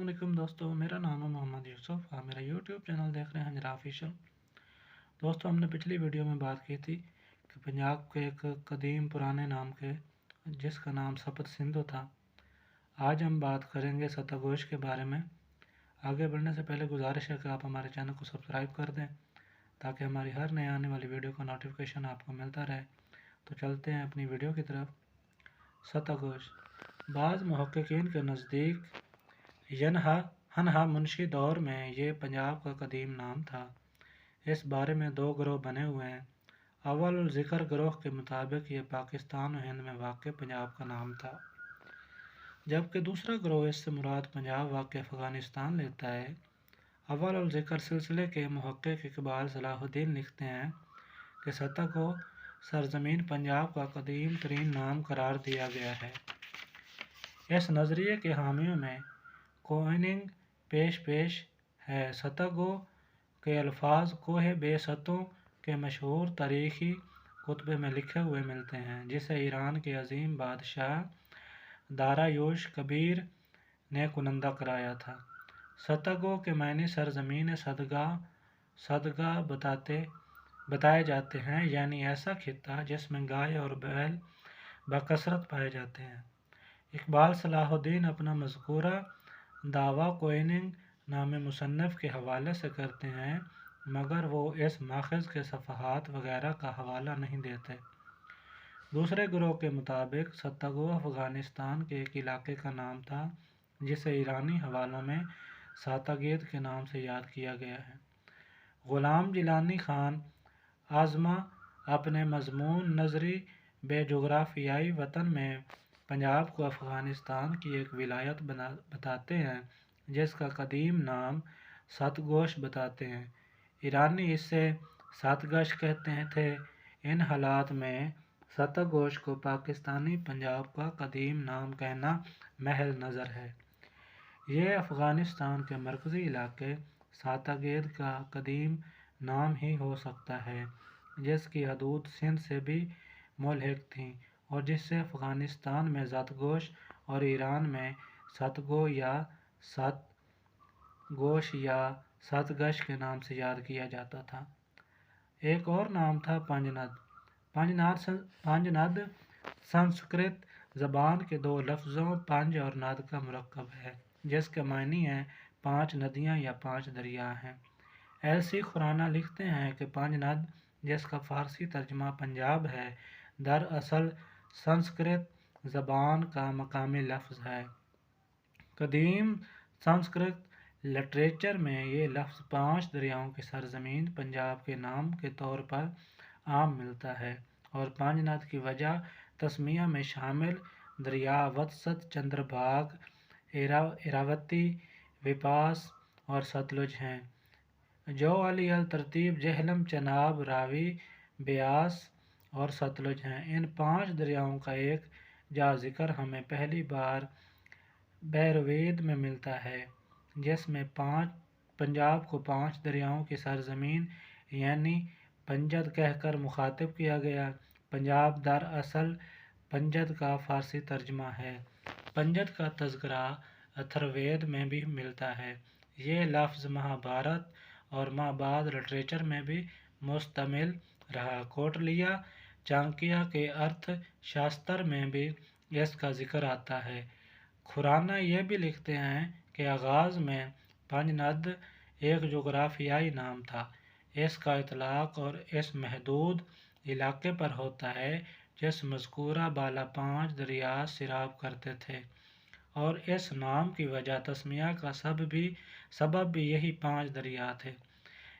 अस्सलामुअलैकुम दोस्तों, मेरा नाम है मोहम्मद यूसुफ। आप मेरा यूट्यूब चैनल देख रहे हैं हंजरा ऑफिशियल। दोस्तों, हमने पिछली वीडियो में बात की थी कि पंजाब के एक कदीम पुराने नाम के जिसका नाम सपत सिंधु था। आज हम बात करेंगे सतगोश के बारे में। आगे बढ़ने से पहले गुजारिश है कि आप हमारे चैनल को सब्सक्राइब कर दें ताकि हमारी हर नए आने वाली वीडियो का नोटिफिकेशन आपको मिलता रहे। तो चलते हैं अपनी वीडियो की तरफ। सतगोश बाज़ मुहक्किकीन के नज़दीक हनहा मुंशी दौर में ये पंजाब का कदीम नाम था। इस बारे में दो गिरोह बने हुए हैं। अव्वल ज़िक्र गिरोह के मुताबिक ये पाकिस्तान और हिंद में वाक़ पंजाब का नाम था, जबकि दूसरा गिरोह इससे मुराद पंजाब वाक़ अफ़गानिस्तान लेता है। अव्वल ज़िक्र सिलसिले के मुहक्किक इकबाल सलाहुद्दीन लिखते हैं कि सतह को सरजमीन पंजाब का कदीम तरीन नाम करार दिया गया है। इस नज़रिए के हामियों में कोइनिंग पेश है। सतगो के अल्फाज कोहे बेसतों के मशहूर तारीख़ी कुतबे में लिखे हुए मिलते हैं, जिसे ईरान के अजीम बादशाह दारायुश कबीर ने कुनंदा कराया था। सतगो के मायने सरजमीन सदगा बताए जाते हैं, यानी ऐसा खित्ता जिसमें गाय और बैल बकसरत पाए जाते हैं। इकबाल सलाहुद्दीन अपना मज़कूरा दावा कोइनिंग नामे मुसन्नफ़ के हवाले से करते हैं, मगर वो इस माखज़ के सफ़हात वगैरह का हवाला नहीं देते। दूसरे गिरोह के मुताबिक सतगो अफ़गानिस्तान के एक इलाके का नाम था, जिसे ईरानी हवालों में सातागेद के नाम से याद किया गया है। ग़ुलाम जिलानी खान आज़मा अपने मज़मून नज़री बेजोग्राफियाई वतन में पंजाब को अफ़गानिस्तान की एक विलायत बताते हैं, जिसका कदीम नाम सतगोश बताते हैं। ईरानी इसे सतगश कहते थे। इन हालात में सतगोश को पाकिस्तानी पंजाब का कदीम नाम कहना महल नज़र है। ये अफ़गानिस्तान के मरकज़ी इलाके सातागेद का कदीम नाम ही हो सकता है, जिसकी हदूद सिंध से भी मुल्हिक थीं और जिसे अफ़गानिस्तान में ज़तगोश और ईरान में सतगो या सतगोश या सतगश के नाम से याद किया जाता था। एक और नाम था पंजनद। पंजनद संस्कृत ज़बान के दो लफ्ज़ों पंज और नद का मुरक्कब है, जिसके मायने हैं पांच नदियाँ या पांच दरिया हैं। एलसी खुराना लिखते हैं कि पंजनद, जिसका फ़ारसी तर्जुमा पंजाब है, दरअसल संस्कृत ज़बान का मकामी लफ्ज़ है। कदीम संस्कृत लिटरेचर में ये लफ्ज़ पांच दरियाओं की सरजमीन पंजाब के नाम के तौर पर आम मिलता है और पंजनद की वजह तस्मिया में शामिल दरिया वत्सत, चंद्रभाग, इरावती, विपास और सतलुज हैं, जो अली अल तरतीब जेहलम, चनाब, रावी, ब्यास और सतलुज हैं। इन पांच दरियाओं का एक जा ज़िक्र हमें पहली बार बैरवेद में मिलता है, जिसमें पंजाब को पांच दरियाओं की सरजमीन यानी पंजद कहकर मुखातिब किया गया। पंजाब दरअसल पंजद का फ़ारसी तर्जुमा है। पंजद का तज़किरा अथर्ववेद में भी मिलता है। ये लफ्ज़ महाभारत और महाभारत लिटरेचर में भी मुस्तमिल रहा। कोटलिया चाणक्य के अर्थशास्त्र में भी इसका जिक्र आता है। खुराना ये भी लिखते हैं कि आगाज़ में पंजनद एक जोग्राफियाई नाम था। इसका इतलाक़ और इस महदूद इलाके पर होता है जिस मज़कूरा बाला पांच दरिया सिराब करते थे, और इस नाम की वजह तस्मिया का सबब भी यही पांच दरिया थे।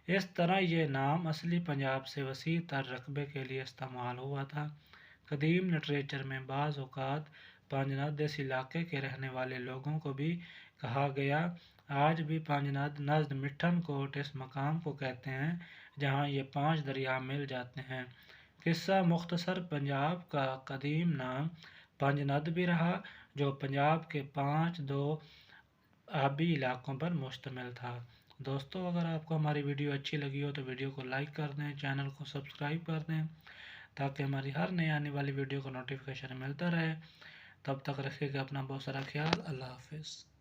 इस तरह ये नाम असली पंजाब से वसी तर रकबे के लिए इस्तेमाल हुआ था। कदीम लिटरेचर में बाज़ औक़ात पंजनद इस इलाके के रहने वाले लोगों को भी कहा गया। आज भी पंजनद नज़द मिठन कोट इस मकाम को कहते हैं जहाँ ये पांच दरिया मिल जाते हैं। किस्सा मुख्तसर पंजाब का कदीम नाम पंजनद भी रहा, जो पंजाब के दो आबी इलाकों पर मुश्तमिल था। दोस्तों, अगर आपको हमारी वीडियो अच्छी लगी हो तो वीडियो को लाइक कर दें, चैनल को सब्सक्राइब कर दें ताकि हमारी हर नई आने वाली वीडियो का नोटिफिकेशन मिलता रहे। तब तक रखिएगा अपना बहुत सारा ख्याल। अल्लाह हाफ़िज़।